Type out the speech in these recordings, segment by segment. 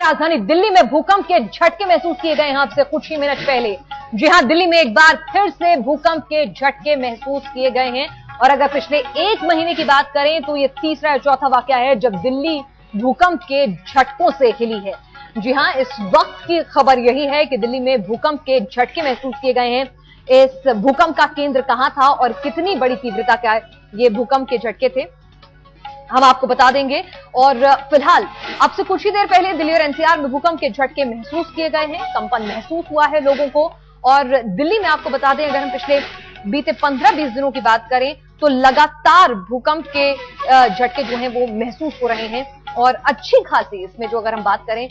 राजधानी दिल्ली में भूकंप के झटके महसूस किए गए हैं आपसे कुछ ही मिनट पहले। जी हां, दिल्ली में एक बार फिर से भूकंप के झटके महसूस किए गए हैं और अगर पिछले एक महीने की बात करें तो ये तीसरा या चौथा वाकया है जब दिल्ली भूकंप के झटकों से हिली है। जी हां, इस वक्त की खबर यही है कि दिल्ली में भूकंप के झटके महसूस किए गए हैं। इस भूकंप का केंद्र कहां था और कितनी बड़ी तीव्रता का ये भूकंप के झटके थे, हम आपको बता देंगे। और फिलहाल अब से कुछ ही देर पहले दिल्ली और एनसीआर में भूकंप के झटके महसूस किए गए हैं, कंपन महसूस हुआ है लोगों को। और दिल्ली में आपको बता दें, अगर हम पिछले बीते 15-20 दिनों की बात करें तो लगातार भूकंप के झटके जो हैं वो महसूस हो रहे हैं और अच्छी खासी इसमें जो अगर हम बात करें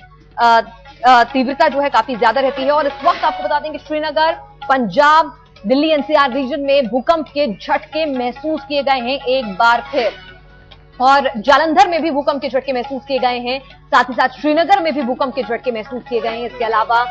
तीव्रता जो है काफी ज्यादा रहती है। और इस वक्त आपको बता दें कि श्रीनगर, पंजाब, दिल्ली एनसीआर रीजन में भूकंप के झटके महसूस किए गए हैं एक बार फिर। और जालंधर में भी भूकंप के झटके महसूस किए गए हैं, साथ ही साथ श्रीनगर में भी भूकंप के झटके महसूस किए गए हैं। इसके अलावा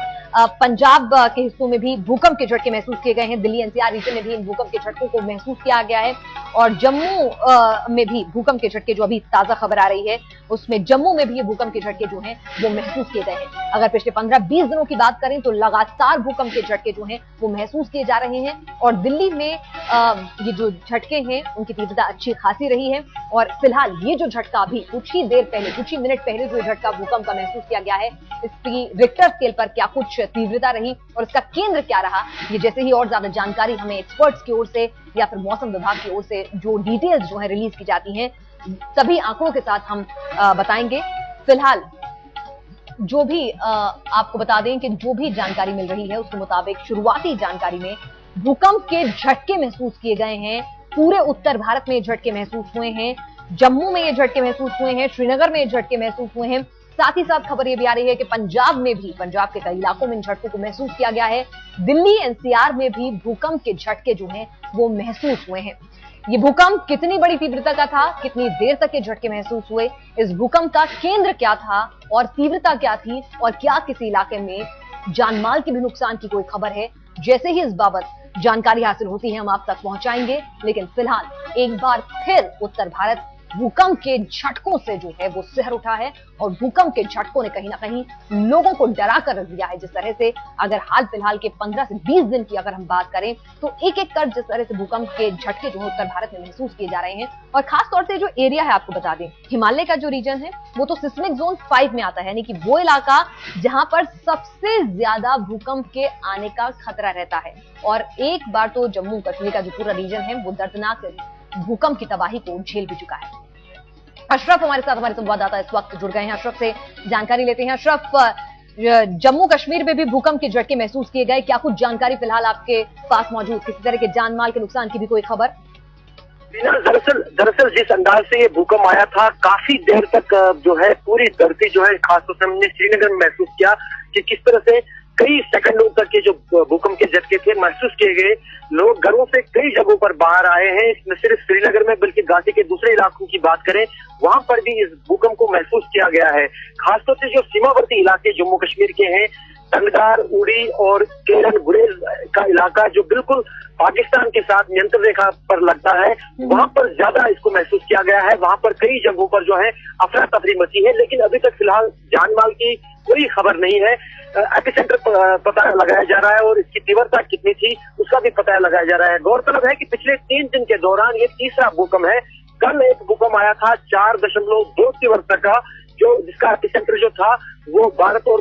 पंजाब के हिस्सों में भी भूकंप के झटके महसूस किए गए हैं। दिल्ली एनसीआर रीजन में भी इन भूकंप के झटकों को महसूस किया गया है। और जम्मू में भी भूकंप के झटके, जो अभी ताजा खबर आ रही है उसमें जम्मू में भी ये भूकंप के झटके जो हैं वो महसूस किए गए हैं। अगर पिछले 15-20 दिनों की बात करें तो लगातार भूकंप के झटके जो हैं वो महसूस किए जा रहे हैं। और दिल्ली में ये जो झटके हैं उनकी तीव्रता अच्छी खासी रही है। और फिलहाल ये जो झटका अभी कुछ ही देर पहले, कुछ ही मिनट पहले जो झटका भूकंप का महसूस किया गया है, इसकी रिक्टर स्केल पर क्या कुछ तीव्रता रही और इसका केंद्र क्या रहा, ये जैसे ही और ज्यादा जानकारी हमें एक्सपर्ट्स की ओर से या फिर मौसम विभाग की ओर से जो डिटेल्स जो है रिलीज की जाती हैं, सभी आंकड़ों के साथ हम बताएंगे। फिलहाल जो भी आपको बता दें कि जो भी जानकारी मिल रही है उसके मुताबिक शुरुआती जानकारी में भूकंप के झटके महसूस किए गए हैं। पूरे उत्तर भारत में ये झटके महसूस हुए हैं, जम्मू में ये झटके महसूस हुए हैं, श्रीनगर में ये झटके महसूस हुए हैं। साथ ही साथ खबर ये भी आ रही है कि पंजाब में भी, पंजाब के कई इलाकों में इन झटकों को महसूस किया गया है। दिल्ली एनसीआर में भी भूकंप के झटके जो हैं वो महसूस हुए हैं। ये भूकंप कितनी बड़ी तीव्रता का था, कितनी देर तक ये झटके महसूस हुए, इस भूकंप का केंद्र क्या था और तीव्रता क्या थी, और क्या किसी इलाके में जानमाल के भी नुकसान की कोई खबर है, जैसे ही इस बाबत जानकारी हासिल होती है हम आप तक पहुंचाएंगे। लेकिन फिलहाल एक बार फिर उत्तर भारत भूकंप के झटकों से जो है वो सिहर उठा है और भूकंप के झटकों ने कहीं ना कहीं लोगों को डरा कर रख दिया है। जिस तरह से अगर हाल फिलहाल के 15 से 20 दिन की अगर हम बात करें तो एक एक कर जिस तरह से भूकंप के झटके जो है उत्तर भारत में महसूस किए जा रहे हैं। और खास तौर से जो एरिया है, आपको बता दें, हिमालय का जो रीजन है वो तो सिस्मिक जोन 5 में आता है, यानी कि वो इलाका जहां पर सबसे ज्यादा भूकंप के आने का खतरा रहता है। और एक बार तो जम्मू कश्मीर का जो पूरा रीजन है वो दर्दनाक भूकंप की तबाही को झेल भी चुका है। अशरफ हमारे साथ, हमारे संवाददाता इस वक्त जुड़ गए हैं, अशरफ से जानकारी लेते हैं। अशरफ, जम्मू कश्मीर में भी भूकंप के झटके महसूस किए गए, क्या कुछ जानकारी फिलहाल आपके पास मौजूद, किसी तरह के जान माल के नुकसान की भी कोई खबर? दरअसल जिस अंदाज से ये भूकंप आया था, काफी देर तक जो है पूरी धरती जो है, खासतौर से हमने श्रीनगर में महसूस किया कि किस तरह से कई सेकंडों तक के जो भूकंप के झटके थे महसूस किए गए। लोग घरों से कई जगहों पर बाहर आए हैं, न सिर्फ श्रीनगर में बल्कि घाटी के दूसरे इलाकों की बात करें वहां पर भी इस भूकंप को महसूस किया गया है। खासतौर से जो सीमावर्ती इलाके जम्मू कश्मीर के हैं, तंगधार, उड़ी और केरन गुरेज का इलाका जो बिल्कुल पाकिस्तान के साथ नियंत्रण रेखा पर लगता है, वहां पर ज्यादा इसको महसूस किया गया है। वहां पर कई जगहों पर जो है अफरा तफरी मची है, लेकिन अभी तक फिलहाल जानमाल की कोई खबर नहीं है। एपिसेंटर पता लगाया जा रहा है और इसकी तीव्रता कितनी थी उसका भी पता लगाया जा रहा है। गौरतलब है कि पिछले 3 दिन के दौरान ये तीसरा भूकंप है। कल एक भूकंप आया था 4.2 तीव्रता का, जो जिसका एपिसेंटर जो था वो भारत और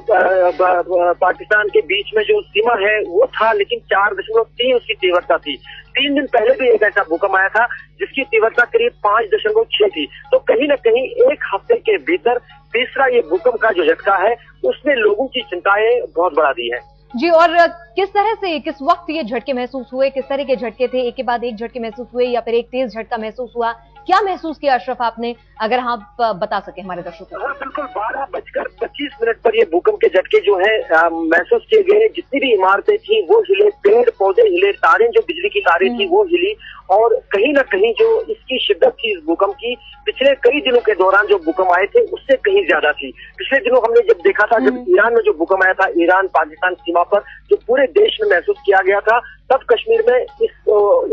पाकिस्तान के बीच में जो सीमा है वो था, लेकिन 4.3 उसकी तीव्रता थी। 3 दिन पहले भी एक ऐसा भूकंप आया था जिसकी तीव्रता करीब 5.6 थी। तो कहीं ना कहीं एक हफ्ते के भीतर तीसरा ये भूकंप का जो झटका है उसने लोगों की चिंताएं बहुत बढ़ा दी है। जी, और किस तरह से, किस वक्त ये झटके महसूस हुए, किस तरह के झटके थे, एक के बाद एक झटके महसूस हुए या फिर एक तेज झटका महसूस हुआ, क्या महसूस किया अशरफ आपने, अगर आप बता सके हमारे दर्शकों को? बिल्कुल, 12:25 पर ये भूकंप के झटके जो है महसूस किए गए। जितनी भी इमारतें थी वो हिले, पेड़ पौधे हिले, तारें, जो बिजली की तारें थी वो हिली। और कहीं ना कहीं जो इसकी शिद्दत थी इस भूकंप की, पिछले कई दिनों के दौरान जो भूकंप आए थे उससे कहीं ज्यादा थी। पिछले दिनों हमने जब देखा था, जब ईरान में जो भूकंप आया था, ईरान पाकिस्तान सीमा पर, जो पूरे देश में महसूस किया गया था, तब कश्मीर में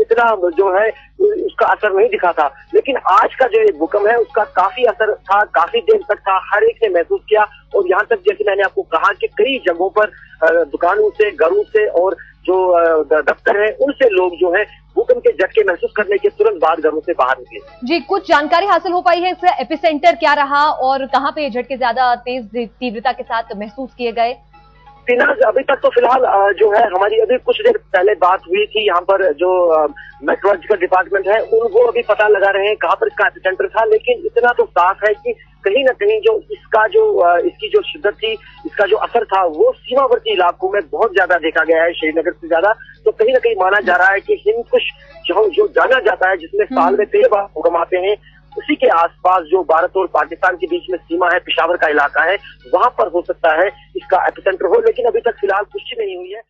इतना जो है उसका असर नहीं दिखा था, लेकिन आज का जो भूकंप है उसका काफी असर था, काफी देर तक था, हर एक ने महसूस किया। और यहाँ तक जैसे मैंने आपको कहा कि कई जगहों पर दुकानों से, घरों से और जो दफ्तर है उनसे लोग जो है भूकंप के झटके महसूस करने के तुरंत बाद घरों से बाहर निकले। जी, कुछ जानकारी हासिल हो पाई है इससे? एपिसेंटर क्या रहा और कहाँ पे ये झटके ज्यादा तेज तीव्रता के साथ महसूस किए गए? फिलहाल अभी तक तो फिलहाल जो है हमारी अभी कुछ देर पहले बात हुई थी, यहाँ पर जो मेट्रोलॉजिकल डिपार्टमेंट है उनको अभी पता लगा रहे हैं कहाँ पर इसका एपिसेंटर था, लेकिन इतना तो साफ है कि कहीं ना कहीं जो इसकी जो शिद्दत थी, इसका जो असर था वो सीमावर्ती इलाकों में बहुत ज्यादा देखा गया है, श्रीनगर से ज्यादा। तो कहीं ना कहीं माना जा रहा है कि हिंदकुश जो जाना जाता है, जिसमें साल में 13 बार भूकंप आते हैं, उसी के आसपास जो भारत और पाकिस्तान के बीच में सीमा है, पेशावर का इलाका है, वहां पर हो सकता है इसका एपिसेंटर हो, लेकिन अभी तक फिलहाल पुष्टि नहीं हुई है।